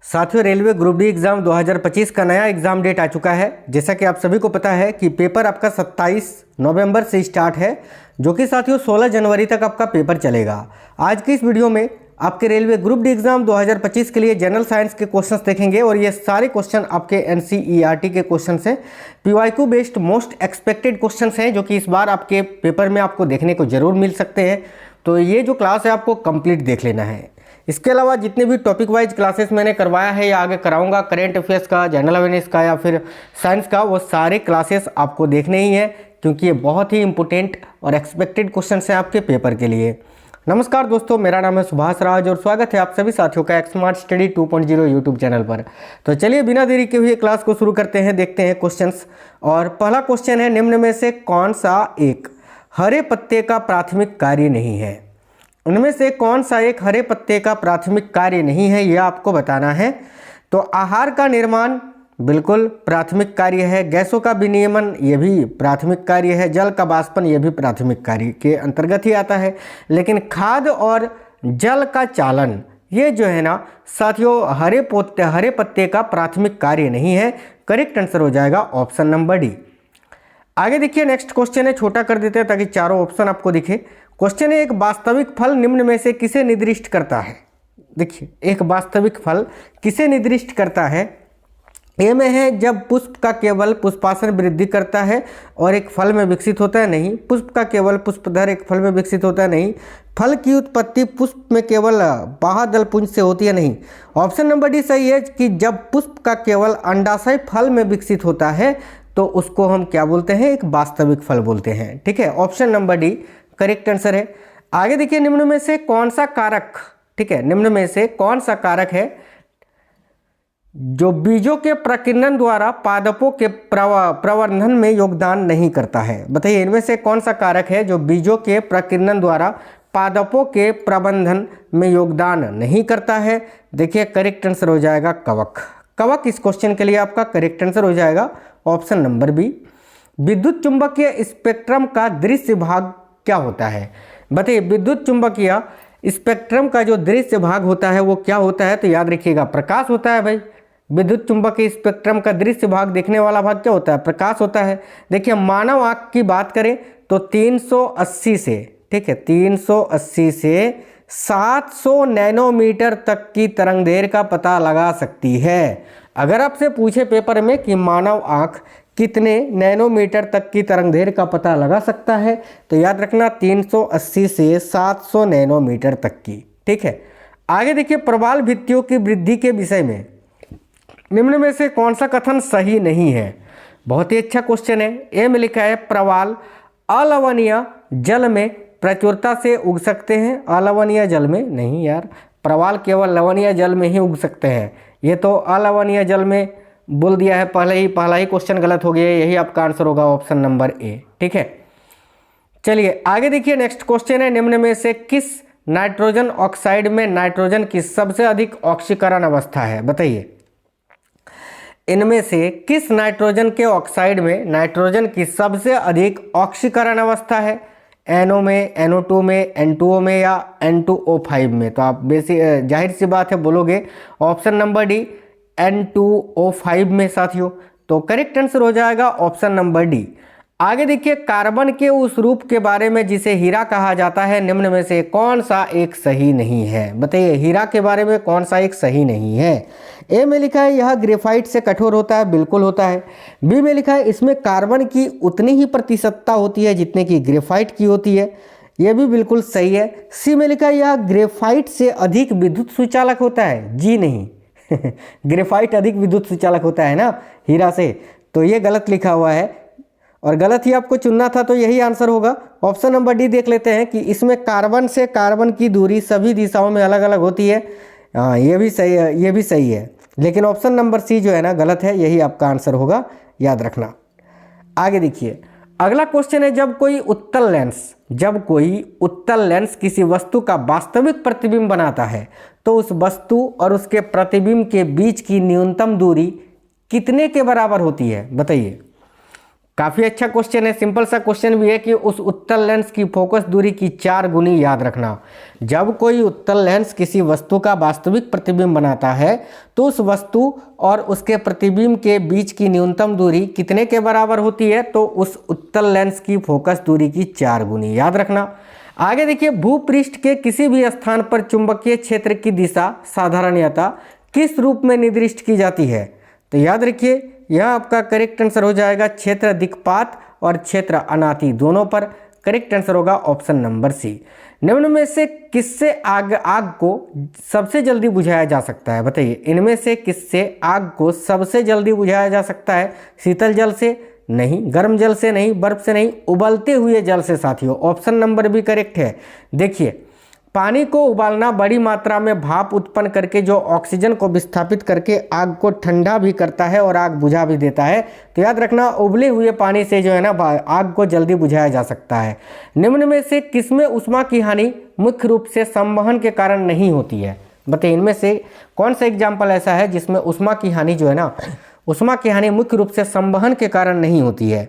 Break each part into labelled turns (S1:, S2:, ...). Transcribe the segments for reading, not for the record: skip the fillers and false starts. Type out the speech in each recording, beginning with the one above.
S1: साथियों, railway group D exam 2025 का नया एग्ज़ाम डेट आ चुका है। जैसा कि आप सभी को पता है कि पेपर आपका 27 नवंबर से स्टार्ट है, जो कि साथियों 16 जनवरी तक आपका पेपर चलेगा। आज की इस वीडियो में आपके रेलवे ग्रुप डी एग्ज़ाम 2025 के लिए जनरल साइंस के क्वेश्चंस देखेंगे और ये सारे क्वेश्चन आपके एनसीईआरटी के क्वेश्चन हैं। PYQ based most expected question हैं, जो कि इस बार आपके पेपर में आपको देखने को ज़रूर मिल सकते हैं। तो ये जो क्लास है आपको कंप्लीट देख लेना है। इसके अलावा जितने भी टॉपिक वाइज क्लासेस मैंने करवाया है या आगे कराऊंगा, करेंट अफेयर्स का, जनरल अवेयरनेस का या फिर साइंस का, वो सारे क्लासेस आपको देखने ही है, क्योंकि ये बहुत ही इंपॉर्टेंट और एक्सपेक्टेड क्वेश्चन हैं आपके पेपर के लिए। नमस्कार दोस्तों, मेरा नाम है सुभाष राज और स्वागत है आप सभी साथियों का स्मार्ट स्टडी 2.0 यूट्यूब चैनल पर। तो चलिए बिना देरी के हुए क्लास को शुरू करते हैं, देखते हैं क्वेश्चंस। और पहला क्वेश्चन है, निम्न में से कौन सा एक हरे पत्ते का प्राथमिक कार्य नहीं है? उनमें से कौन सा एक हरे पत्ते का प्राथमिक कार्य नहीं है, यह आपको बताना है। तो आहार का निर्माण बिल्कुल प्राथमिक कार्य है, गैसों का विनियमन ये भी प्राथमिक कार्य है, जल का वाष्पन ये भी प्राथमिक कार्य के अंतर्गत ही आता है। लेकिन खाद और जल का चालन ये जो है ना साथियों हरे पत्ते का प्राथमिक कार्य नहीं है। करेक्ट आंसर हो जाएगा ऑप्शन नंबर डी। आगे देखिए, नेक्स्ट क्वेश्चन है, छोटा कर देते हैं ताकि चारों ऑप्शन आपको दिखे। क्वेश्चन है, एक वास्तविक फल निम्न में से किसे निर्दिष्ट करता है? देखिए, एक वास्तविक फल किसे निर्दिष्ट करता है? ए में है, जब पुष्प का केवल पुष्पासन वृद्धि करता है और एक फल में विकसित होता है, नहीं। पुष्प का केवल पुष्पधर एक फल में विकसित होता है, नहीं। फल की उत्पत्ति पुष्प में केवल बाह्यदल पुंज से होती है, नहीं। ऑप्शन नंबर डी सही है कि जब पुष्प का केवल अंडाशय फल में विकसित होता है तो उसको हम क्या बोलते हैं? एक वास्तविक फल बोलते हैं। ठीक है, option number D correct answer है। आगे देखिए, निम्न में से कौन सा कारक, ठीक है, निम्न में से कौन सा कारक है जो बीजों के प्रकीर्णन द्वारा पादपों के प्रवर्धन में योगदान नहीं करता है? बताइए, इनमें से कौन सा कारक है जो बीजों के प्रकीर्णन द्वारा पादपों के प्रबंधन में योगदान नहीं करता है? देखिए, करेक्ट आंसर हो जाएगा कवक। कवक इस क्वेश्चन के लिए आपका करेक्ट आंसर हो जाएगा ऑप्शन नंबर बी। विद्युत चुंबकीय स्पेक्ट्रम का दृश्य भाग क्या होता है? बताइए, विद्युत चुंबकीय स्पेक्ट्रम का जो दृश्य भाग होता है वो क्या होता है? तो याद रखिएगा, प्रकाश होता है भाई। विद्युत चुंबकीय स्पेक्ट्रम का दृश्य भाग, देखने वाला भाग क्या होता है? प्रकाश होता है। देखिए, मानव आंख की बात करें तो 380 से, ठीक है, 380 से 700 नैनोमीटर तक की तरंगदैर्घ्य का पता लगा सकती है। अगर आपसे पूछे पेपर में कि मानव आंख कितने नैनोमीटर तक की तरंगदैर्घ्य का पता लगा सकता है, तो याद रखना 380 से 700 नैनोमीटर तक की। ठीक है, आगे देखिए, प्रवाल भित्तियों की वृद्धि के विषय में निम्न में से कौन सा कथन सही नहीं है? बहुत ही अच्छा क्वेश्चन है। ए में लिखा है, प्रवाल अलवणीय जल में प्रचुरता से उग सकते हैं। अलवणीय जल में नहीं यार, प्रवाल केवल लवणीय जल में ही उग सकते हैं। ये तो अलवणीय जल में बोल दिया है, पहला ही क्वेश्चन गलत हो गया। यही आपका आंसर होगा ऑप्शन नंबर ए। ठीक है, चलिए आगे देखिए, नेक्स्ट क्वेश्चन है, निम्न में से किस नाइट्रोजन ऑक्साइड में नाइट्रोजन की सबसे अधिक ऑक्सीकरण अवस्था है? बताइए, इनमें से किस नाइट्रोजन के ऑक्साइड में नाइट्रोजन की सबसे अधिक ऑक्सीकरण अवस्था है? NO में, NO2 में, N2O में या N2O5 में? तो आप जाहिर सी बात है बोलोगे ऑप्शन नंबर डी N2O5 में साथियों। तो करेक्ट आंसर हो जाएगा ऑप्शन नंबर डी। आगे देखिए, कार्बन के उस रूप के बारे में जिसे हीरा कहा जाता है, निम्न में से कौन सा एक सही नहीं है? बताइए, हीरा के बारे में कौन सा एक सही नहीं है? ए में लिखा है, यह ग्रेफाइट से कठोर होता है, बिल्कुल होता है। बी में लिखा है, इसमें कार्बन की उतनी ही प्रतिशतता होती है जितने की ग्रेफाइट की होती है, यह भी बिल्कुल सही है। सी में लिखा है, यह ग्रेफाइट से अधिक विद्युत सुचालक होता है, जी नहीं ग्रेफाइट अधिक विद्युत सुचालक होता है ना हीरा से, तो ये गलत लिखा हुआ है और गलत ही आपको चुनना था, तो यही आंसर होगा ऑप्शन नंबर डी। देख लेते हैं कि इसमें कार्बन से कार्बन की दूरी सभी दिशाओं में अलग अलग होती है। हाँ, ये भी सही है, ये भी सही है, लेकिन ऑप्शन नंबर सी जो है ना गलत है, यही आपका आंसर होगा, याद रखना। आगे देखिए, अगला क्वेश्चन है, जब कोई उत्तल लेंस किसी वस्तु का वास्तविक प्रतिबिंब बनाता है तो उस वस्तु और उसके प्रतिबिंब के बीच की न्यूनतम दूरी कितने के बराबर होती है? बताइए, काफ़ी अच्छा क्वेश्चन है, सिंपल सा क्वेश्चन भी है कि उस उत्तल लेंस की फोकस दूरी की 4 गुनी याद रखना। जब कोई उत्तल लेंस किसी वस्तु का वास्तविक प्रतिबिंब बनाता है तो उस वस्तु और उसके प्रतिबिंब के बीच की न्यूनतम दूरी कितने के बराबर होती है? तो उस उत्तल लेंस की फोकस दूरी की 4 गुनी याद रखना। आगे देखिए, भूपृष्ठ के किसी भी स्थान पर चुंबकीय क्षेत्र की दिशा साधारणतः किस रूप में निर्दिष्ट की जाती है? तो याद रखिए, यह आपका करेक्ट आंसर हो जाएगा क्षेत्र दिक्पात और क्षेत्र अनाति, दोनों पर करेक्ट आंसर होगा ऑप्शन नंबर सी। निम्न में से किससे आग को सबसे जल्दी बुझाया जा सकता है? बताइए, इनमें से किससे आग को सबसे जल्दी बुझाया जा सकता है? शीतल जल से नहीं, गर्म जल से नहीं, बर्फ से नहीं, उबलते हुए जल से साथियों। ऑप्शन नंबर भी करेक्ट है। देखिए, पानी को उबालना बड़ी मात्रा में भाप उत्पन्न करके जो ऑक्सीजन को विस्थापित करके आग को ठंडा भी करता है और आग बुझा भी देता है। तो याद रखना, उबले हुए पानी से जो है ना आग को जल्दी बुझाया जा सकता है। निम्न में से किसमें ऊष्मा की हानि मुख्य रूप से संवहन के कारण नहीं होती है? बताइए, इनमें से कौन सा एग्जाम्पल ऐसा है जिसमें ऊष्मा की हानि जो है ना, ऊष्मा की हानि मुख्य रूप से संवहन के कारण नहीं होती है?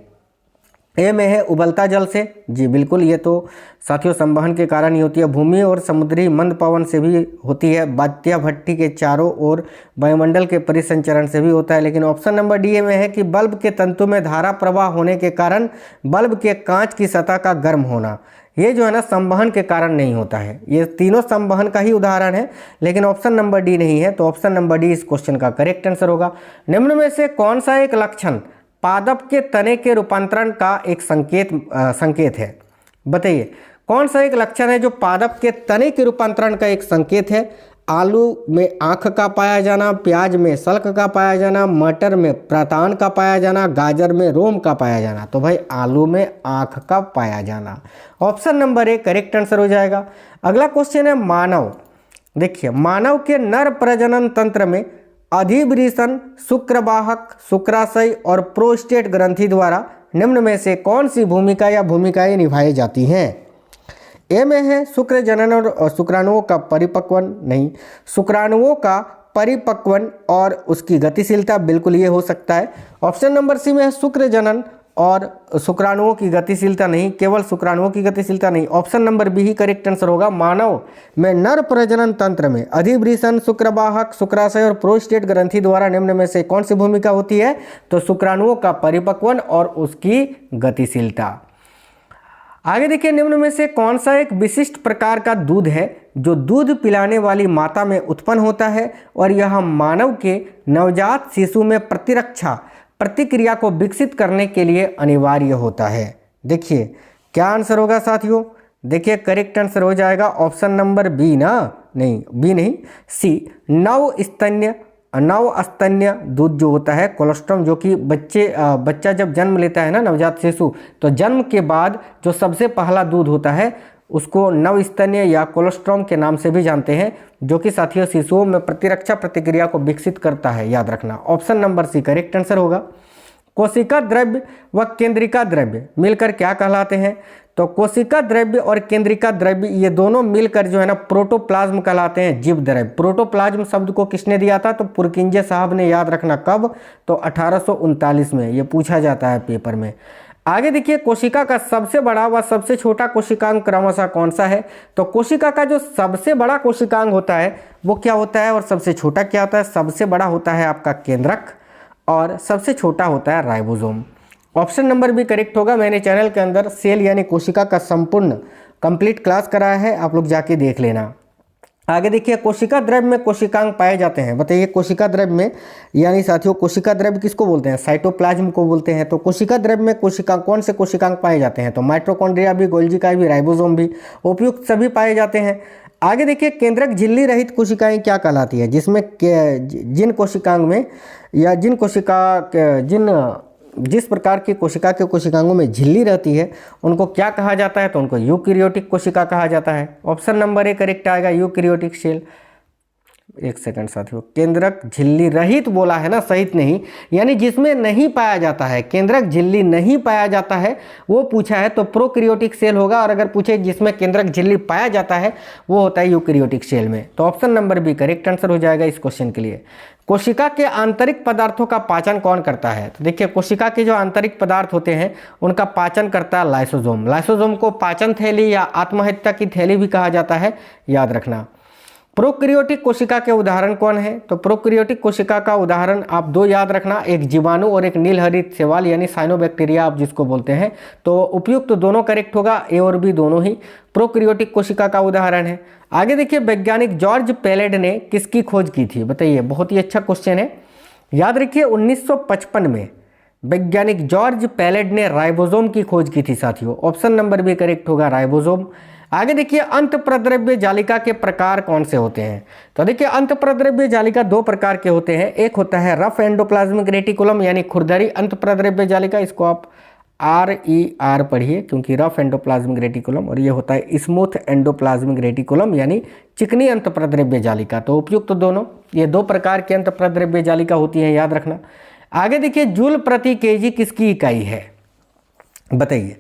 S1: ए में है उबलता जल से, जी बिल्कुल, ये तो साथियों संवहन के कारण ही होती है। भूमि और समुद्री मंद पवन से भी होती है। बात्या भट्टी के चारों ओर वायुमंडल के परिसंचरण से भी होता है। लेकिन ऑप्शन नंबर डी में है कि बल्ब के तंतु में धारा प्रवाह होने के कारण बल्ब के कांच की सतह का गर्म होना, ये जो है ना संवहन के कारण नहीं होता है। ये तीनों संवहन का ही उदाहरण है, लेकिन ऑप्शन नंबर डी नहीं है। तो ऑप्शन नंबर डी इस क्वेश्चन का करेक्ट आंसर होगा। निम्न में से कौन सा एक लक्षण पादप के तने के रूपांतरण का एक संकेत है? बताइए, कौन सा एक लक्षण है जो पादप के तने के रूपांतरण का एक संकेत है? आलू में आँख का पाया जाना, प्याज में सल्क का पाया जाना, मटर में प्रतान का पाया जाना, गाजर में रोम का पाया जाना। तो भाई आलू में आँख का पाया जाना, option number A correct answer हो जाएगा। अगला क्वेश्चन है मानव। देखिए, मानव के नर प्रजनन तंत्र में अधिवृषण, शुक्रवाहक, शुक्राशय और प्रोस्टेट ग्रंथि द्वारा निम्न में से कौन सी भूमिका या भूमिकाएं निभाई जाती हैं? ए में है शुक्र जनन और शुक्राणुओं का परिपक्वन, नहीं, शुक्राणुओं का परिपक्वन और उसकी गतिशीलता, बिल्कुल ये हो सकता है। ऑप्शन नंबर सी में है शुक्र जनन और शुक्राणुओं की गतिशीलता, नहीं, केवल शुक्राणुओं की गतिशीलता नहीं। ऑप्शन नंबर बी ही करेक्ट आंसर होगा। मानव में नर प्रजनन तंत्र में अधिवृषण, शुक्रवाहक, शुक्राशय और प्रोस्टेट ग्रंथि द्वारा निम्न में से कौन सी भूमिका होती है? तो शुक्राणुओं का परिपक्वन और उसकी गतिशीलता। आगे देखिए, निम्न में से कौन सा एक विशिष्ट प्रकार का दूध है जो दूध पिलाने वाली माता में उत्पन्न होता है और यह मानव के नवजात शिशु में प्रतिक्रिया को विकसित करने के लिए अनिवार्य होता है? देखिए, क्या आंसर होगा साथियों? देखिए, करेक्ट आंसर हो जाएगा ऑप्शन नंबर बी ना, नहीं, बी नहीं, सी, नव स्तन्य दूध जो होता है, कोलोस्ट्रम, जो कि बच्चा जब जन्म लेता है ना, नवजात शिशु, तो जन्म के बाद जो सबसे पहला दूध होता है उसको नवस्तन्य या कोलोस्ट्रम के नाम से भी जानते हैं, जो कि साथियों शिशुओं में प्रतिरक्षा प्रतिक्रिया को विकसित करता है। याद रखना, option number C correct answer होगा। कोशिका द्रव्य व केंद्रिका द्रव्य मिलकर क्या कहलाते हैं? तो कोशिका द्रव्य और केंद्रिका द्रव्य ये दोनों मिलकर जो है ना प्रोटोप्लाज्म कहलाते हैं, जीव द्रव्य। प्रोटोप्लाज्म शब्द को किसने दिया था? तो पुरकिंजे साहब ने। याद रखना कब? तो 1839 में। ये पूछा जाता है पेपर में। आगे देखिए, कोशिका का सबसे बड़ा व सबसे छोटा कोशिकांग क्रमशः कौन सा है? तो कोशिका का जो सबसे बड़ा कोशिकांग होता है वो क्या होता है और सबसे छोटा क्या होता है? सबसे बड़ा होता है आपका केंद्रक और सबसे छोटा होता है राइबोसोम। ऑप्शन नंबर भी करेक्ट होगा। मैंने चैनल के अंदर सेल यानी कोशिका का संपूर्ण कंप्लीट क्लास कराया है, आप लोग जाके देख लेना। आगे देखिए, कोशिका द्रव्य में कोशिकांग पाए जाते हैं। बताइए, कोशिका द्रव्य में यानी साथियों कोशिका द्रव्य किसको बोलते हैं? साइटोप्लाज्म को बोलते हैं। तो कोशिका द्रव्य में कोशिकांग कौन से कोशिकांग पाए जाते हैं? तो माइटोकॉन्ड्रिया भी, गोल्गी का भी, राइबोसोम भी, उपयुक्त सभी पाए जाते हैं। आगे देखिए, केंद्रक झिल्ली रहित कोशिकाएं क्या कहलाती है? जिसमें जिन कोशिकांग में या जिस प्रकार की कोशिका के कोशिकांगों में झिल्ली रहती है उनको क्या कहा जाता है? तो उनको यूकैरियोटिक कोशिका कहा जाता है। ऑप्शन नंबर ए करेक्ट आएगा, यूकैरियोटिक सेल। एक सेकंड साथियों, केंद्रक झिल्ली रहित बोला है ना, सहित नहीं, यानी जिसमें नहीं पाया जाता है, केंद्रक झिल्ली नहीं पाया जाता है वो पूछा है तो प्रोकैरियोटिक सेल होगा, और अगर पूछे जिसमें केंद्रक झिल्ली पाया जाता है वो होता है यूकैरियोटिक सेल में। तो option number B correct answer हो जाएगा इस क्वेश्चन के लिए। कोशिका के आंतरिक पदार्थों का पाचन कौन करता है? तो देखिए कोशिका के जो आंतरिक पदार्थ होते हैं उनका पाचन करता है लाइसोसोम। लाइसोसोम को पाचन थैली या आत्महत्या की थैली भी कहा जाता है, याद रखना। प्रोकैरियोटिक कोशिका के उदाहरण कौन है? तो प्रोकैरियोटिक कोशिका का उदाहरण आप दो याद रखना, एक जीवाणु और एक नीलहरित शैवाल यानी साइनोबैक्टीरिया आप जिसको बोलते हैं। तो उपयुक्त दोनों करेक्ट होगा, ए और बी दोनों ही प्रोकैरियोटिक कोशिका का उदाहरण है। आगे देखिए, वैज्ञानिक जॉर्ज पैलेड ने किसकी खोज की थी? बताइए, बहुत ही अच्छा क्वेश्चन है, याद रखिए 1955 में वैज्ञानिक जॉर्ज पैलेड ने राइबोसोम की खोज की थी साथियों। ऑप्शन नंबर बी करेक्ट होगा, राइबोसोम। आगे देखिए, अंतःप्रद्रव्य जालिका के प्रकार कौन से होते हैं? तो देखिए अंतःप्रद्रव्य जालिका दो प्रकार के होते हैं, एक होता है रफ एंडोप्लाज्मिक रेटिकुलम यानी खुरदरी अंतःप्रद्रव्य जालिका, इसको आप RER पढ़िए क्योंकि रफ एंडोप्लाज्मिक रेटिकुलम, और ये होता है स्मूथ एंडोप्लाज्मिक रेटिकुलम यानी चिकनी अंतःप्रद्रव्य जालिका। तो उपयुक्त दोनों, ये दो प्रकार की अंतःप्रद्रव्य जालिका होती है, याद रखना। आगे देखिए, जूल प्रति केजी किसकी इकाई है? बताइए,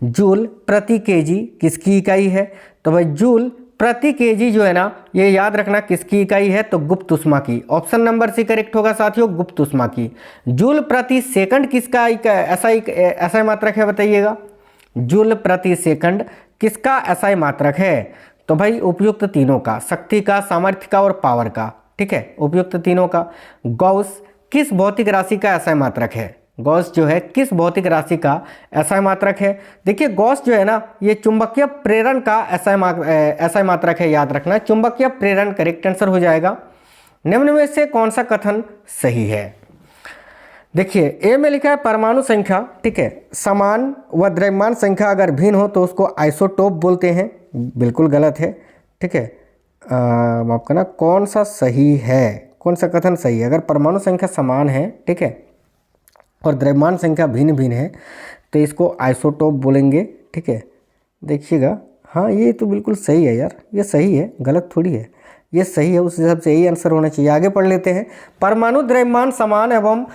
S1: जूल प्रति केजी किसकी इकाई है? तो भाई जूल प्रति केजी जो है ना, ये याद रखना किसकी इकाई है? तो गुप्त ऊष्मा की। ऑप्शन नंबर सी करेक्ट होगा साथियों, गुप्त ऊष्मा की। जूल प्रति सेकंड किसका ऐसा मात्रक है? बताइएगा, जूल प्रति सेकंड किसका ऐसा मात्रक है? तो भाई उपयुक्त तीनों का, शक्ति का, सामर्थ्य का और पावर का, ठीक है, उपयुक्त तीनों का। गॉस किस भौतिक राशि का ऐसा मात्रक है? गॉस जो है किस भौतिक राशि का ऐसा मात्रक है? देखिए गॉस जो है ना, ये चुंबकीय प्रेरण का ऐसा मात्रक है, याद रखना, चुंबकीय प्रेरण करेक्ट आंसर हो जाएगा। निम्न में से कौन सा कथन सही है? देखिए ए में लिखा है परमाणु संख्या, ठीक है, समान व द्रव्यमान संख्या अगर भिन्न हो तो उसको आइसोटोप बोलते हैं, बिल्कुल गलत है, ठीक है। माफ करना, कौन सा सही है, कौन सा कथन सही है? अगर परमाणु संख्या समान है, ठीक है, और द्रव्यमान संख्या भिन्न भिन्न है तो इसको आइसोटोप बोलेंगे, ठीक है। देखिएगा, हाँ ये तो बिल्कुल सही है यार, ये सही है, गलत थोड़ी है, ये सही है, उस हिसाब से यही आंसर होना चाहिए। आगे पढ़ लेते हैं। परमाणु द्रव्यमान समान एवं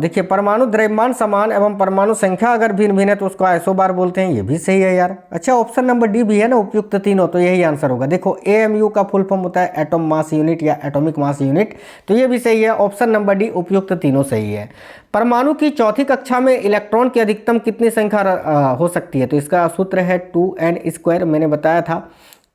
S1: देखिए परमाणु द्रव्यमान समान एवं परमाणु संख्या अगर भिन्न भिन्न है तो उसको आइसोबार बोलते हैं, ये भी सही है यार। अच्छा, ऑप्शन नंबर डी भी है ना, उपयुक्त तीनों, तो यही आंसर होगा। देखो AMU का फुल फॉर्म होता है एटॉम मास यूनिट या एटॉमिक मास यूनिट, तो ये भी सही है। ऑप्शन नंबर डी उपयुक्त तीनों सही है। परमाणु की चौथी कक्षा में इलेक्ट्रॉन की अधिकतम कितनी संख्या हो सकती है? तो इसका सूत्र है 2n², मैंने बताया था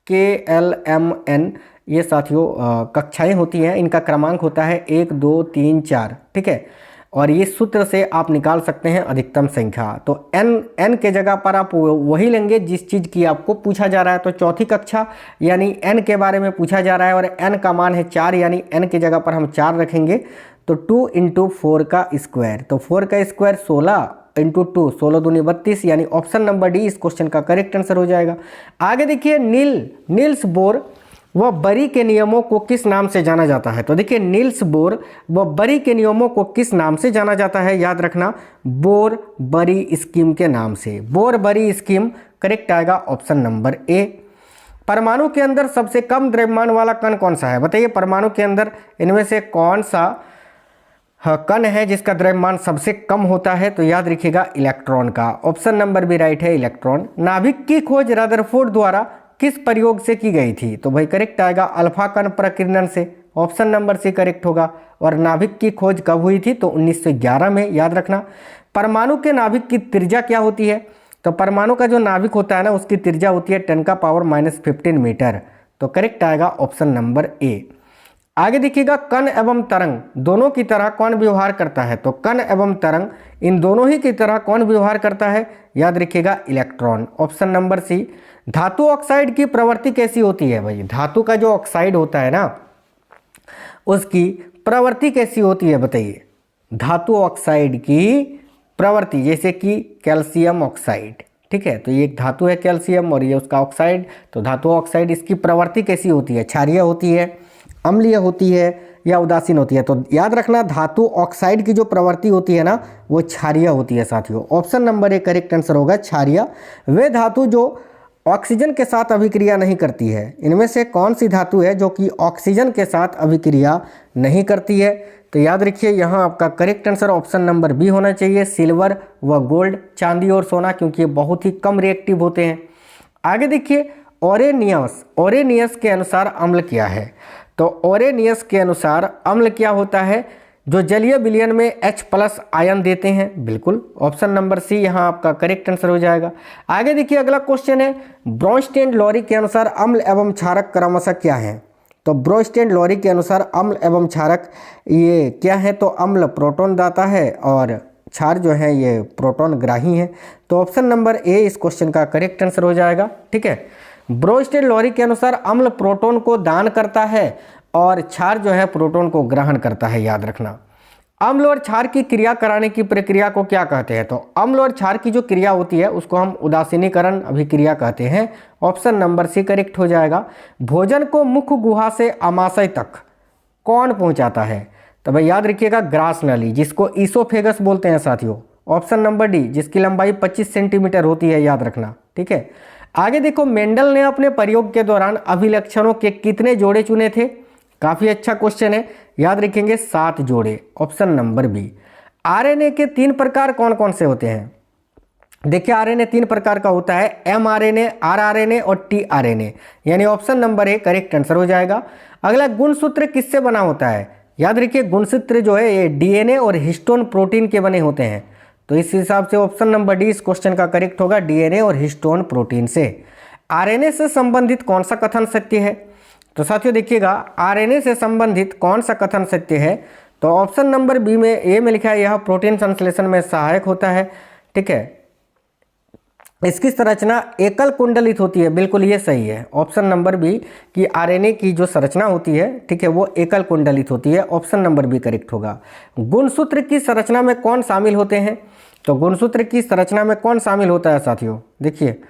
S1: KLMN, ये साथियों कक्षाएं होती हैं, इनका क्रमांक होता है 1 2 3 4, ठीक है, और ये सूत्र से आप निकाल सकते हैं अधिकतम संख्या। तो n के जगह पर आप वही लेंगे जिस चीज़ की आपको पूछा जा रहा है। तो चौथी कक्षा यानी n के बारे में पूछा जा रहा है और n का मान है 4, यानी n के जगह पर हम 4 रखेंगे। तो 2 × 4 का स्क्वायर, तो 4 का स्क्वायर 16 × 2, 16 दूनी 32, यानी ऑप्शन नंबर डी इस क्वेश्चन का करेक्ट आंसर हो जाएगा। आगे देखिए, नील्स बोर व बरी के नियमों को किस नाम से जाना जाता है? तो देखिए नील्स बोर व बरी के नियमों को किस नाम से जाना जाता है? याद रखना, बोर बरी स्कीम के नाम से। बोर बरी स्कीम करेक्ट आएगा, ऑप्शन नंबर ए। परमाणु के अंदर सबसे कम द्रव्यमान वाला कण कौन सा है? बताइए, परमाणु के अंदर इनमें से कौन सा कण है जिसका द्रव्यमान सबसे कम होता है? तो याद रखिएगा इलेक्ट्रॉन का। ऑप्शन नंबर बी राइट है, इलेक्ट्रॉन। नाभिक की खोज रदरफोर्ड द्वारा किस प्रयोग से की गई थी? तो भाई करेक्ट आएगा अल्फा कण प्रकीर्णन से। ऑप्शन नंबर सी करेक्ट होगा। और नाभिक की खोज कब हुई थी? तो 1911 में, याद रखना। परमाणु के नाभिक की त्रिज्या क्या होती है? तो परमाणु का जो नाभिक होता है ना, उसकी त्रिज्या होती है 10⁻⁻15 मीटर। तो करेक्ट आएगा ऑप्शन नंबर ए। आगे देखिएगा, कण एवं तरंग दोनों की तरह कौन व्यवहार करता है? तो कण एवं तरंग इन दोनों ही की तरह कौन व्यवहार करता है? याद रखिएगा इलेक्ट्रॉन। ऑप्शन नंबर सी। धातु ऑक्साइड की प्रवृत्ति कैसी होती है? भाई धातु का जो ऑक्साइड होता है ना, उसकी प्रवृत्ति कैसी होती है? बताइए, धातु ऑक्साइड की प्रवृत्ति, जैसे कि कैल्शियम ऑक्साइड, ठीक है, तो ये एक धातु है कैल्शियम और ये उसका ऑक्साइड, तो धातु ऑक्साइड इसकी प्रवृत्ति कैसी होती है? क्षारीय होती है, अम्लीय होती है या उदासीन होती है? तो याद रखना, धातु ऑक्साइड की जो प्रवृत्ति होती है ना, वो क्षारीय होती है साथियों। Option number A correct answer होगा, क्षारीय। वे धातु जो ऑक्सीजन के साथ अभिक्रिया नहीं करती है। इनमें से कौन सी धातु है जो कि ऑक्सीजन के साथ अभिक्रिया नहीं करती है? तो याद रखिए यहाँ आपका correct answer option number B होना चाहिए, सिल्वर व गोल्ड, चांदी और सोना, क्योंकि ये बहुत ही कम रिएक्टिव होते हैं। आगे देखिए ओरेनियस के अनुसार अम्ल क्या है? तो ओरेनियस के अनुसार अम्ल क्या होता है? जो जलीय विलयन में H+ आयन देते हैं। बिल्कुल, ऑप्शन नंबर सी यहाँ आपका करेक्ट आंसर हो जाएगा। आगे देखिए अगला क्वेश्चन है, ब्रोंस्टेन-लोरी के अनुसार अम्ल एवं क्षारक क्रमशः क्या है? तो ब्रोंस्टेन-लोरी के अनुसार अम्ल एवं क्षारक ये क्या है? तो अम्ल प्रोटॉन दाता है और क्षार जो है ये प्रोटॉन ग्राही है। तो ऑप्शन नंबर ए इस क्वेश्चन का करेक्ट आंसर हो जाएगा। ठीक है, ब्रोंस्टेन-लोरी के अनुसार अम्ल प्रोटॉन को दान करता है और क्षार जो है प्रोटॉन को ग्रहण करता है, याद रखना। अम्ल और क्षार की क्रिया कराने की प्रक्रिया को क्या कहते हैं? तो अम्ल और क्षार की जो क्रिया होती है उसको हम उदासीनीकरण अभिक्रिया कहते हैं। ऑप्शन नंबर सी करेक्ट हो जाएगा। भोजन को मुख गुहा से आमाशय तक कौन पहुंचाता है? तो भाई याद रखिएगा ग्रास नली, जिसको ईसोफेगस बोलते हैं साथियों। ऑप्शन नंबर डी, जिसकी लंबाई 25 सेंटीमीटर होती है, याद रखना। ठीक है, आगे देखो, मेंडल ने अपने प्रयोग के दौरान अभिलक्षणों के कितने जोड़े चुने थे? काफी अच्छा क्वेश्चन है, याद रखेंगे 7 जोड़े, ऑप्शन नंबर बी। आरएनए के 3 प्रकार कौन कौन से होते हैं? देखिए आरएनए 3 प्रकार का होता है, mRNA, rRNA और tRNA, यानी option number A correct answer हो जाएगा। अगला, गुणसूत्र किससे बना होता है? याद रखिए गुणसूत्र जो है ये डीएनए और हिस्टोन प्रोटीन के बने होते हैं। तो इस हिसाब से ऑप्शन नंबर डी इस क्वेश्चन का करेक्ट होगा, डीएनए और हिस्टोन प्रोटीन से। आरएनए से संबंधित कौन सा कथन सत्य है? तो साथियों देखिएगा आरएनए से संबंधित कौन सा कथन सत्य है? तो ऑप्शन नंबर बी में ए में लिखा है, यह प्रोटीन संश्लेषण में सहायक होता है। ठीक है, इसकी संरचना एकल कुंडलित होती है। बिल्कुल ये सही है, ऑप्शन नंबर बी कि आरएनए की जो संरचना होती है, ठीक है, वो एकल कुंडलित होती है। ऑप्शन नंबर बी करेक्ट होगा। गुणसूत्र की संरचना में कौन शामिल होते हैं? तो गुणसूत्र की संरचना में कौन शामिल होता है साथियों? देखिए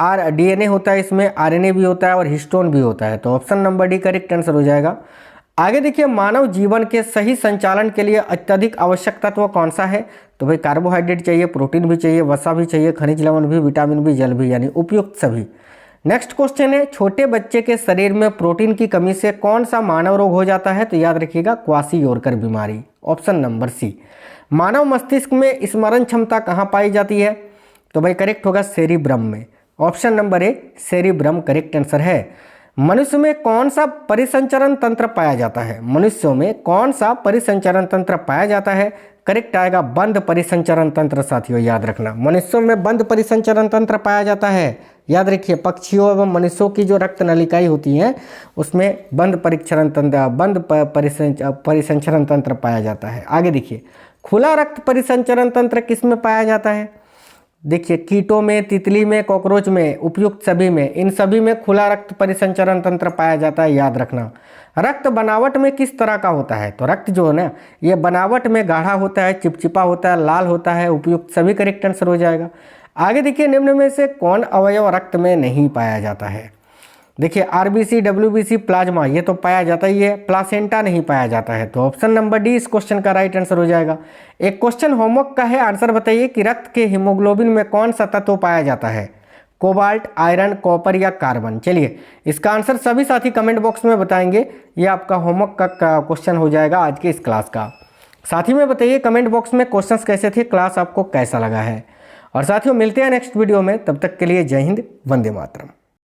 S1: डीएनए होता है, इसमें आरएनए भी होता है और हिस्टोन भी होता है। तो option number D correct answer हो जाएगा। आगे देखिए, मानव जीवन के सही संचालन के लिए अत्यधिक आवश्यक तत्व कौन सा है? तो भाई कार्बोहाइड्रेट चाहिए, प्रोटीन भी चाहिए, वसा भी चाहिए, खनिज लवण भी, विटामिन भी, जल भी, यानी उपयुक्त सभी। नेक्स्ट क्वेश्चन है, छोटे बच्चे के शरीर में प्रोटीन की कमी से कौन सा मानव रोग हो जाता है? तो याद रखिएगा क्वाशी-योरकर बीमारी, ऑप्शन नंबर सी। मानव मस्तिष्क में स्मरण क्षमता कहाँ पाई जाती है? तो भाई करेक्ट होगा सेरिब्रम में, option number A cerebrum correct answer है। मनुष्य में कौन सा परिसंचरण तंत्र पाया जाता है? मनुष्यों में कौन सा परिसंचरण तंत्र पाया जाता है? करेक्ट आएगा बंद परिसंचरण तंत्र साथियों, याद रखना। मनुष्यों में बंद परिसंचरण तंत्र पाया जाता है, याद रखिए। पक्षियों एवं मनुष्यों की जो रक्त नलिकाएं होती हैं उसमें बंद परिसंचरण तंत्र पाया जाता है। आगे देखिए, खुला रक्त परिसंचरण तंत्र किस में पाया जाता है? देखिए कीटों में, तितली में, कॉकरोच में, उपयुक्त सभी में, इन सभी में खुला रक्त परिसंचरण तंत्र पाया जाता है, याद रखना। रक्त बनावट में किस तरह का होता है? तो रक्त जो है ना, ये बनावट में गाढ़ा होता है, चिपचिपा होता है, लाल होता है, उपयुक्त सभी करेक्ट आंसर हो जाएगा। आगे देखिए, निम्न में से कौन अवयव रक्त में नहीं पाया जाता है? देखिए आरबीसी, डब्ल्यूबीसी, प्लाज्मा ये तो पाया जाता ही है, प्लासेंटा नहीं पाया जाता है। तो ऑप्शन नंबर डी इस क्वेश्चन का राइट आंसर हो जाएगा। एक क्वेश्चन होमवर्क का है, आंसर बताइए कि रक्त के हीमोग्लोबिन में कौन सा तत्व पाया जाता है? कोबाल्ट, आयरन, कॉपर या कार्बन? चलिए इसका आंसर सभी साथी कमेंट बॉक्स में बताएंगे। ये आपका होमवर्क का क्वेश्चन हो जाएगा आज के इस क्लास का। साथी में बताइए कमेंट बॉक्स में क्वेश्चंस कैसे थे, क्लास आपको कैसा लगा है। और साथियों मिलते हैं नेक्स्ट वीडियो में, तब तक के लिए जय हिंद, वंदे मातरम।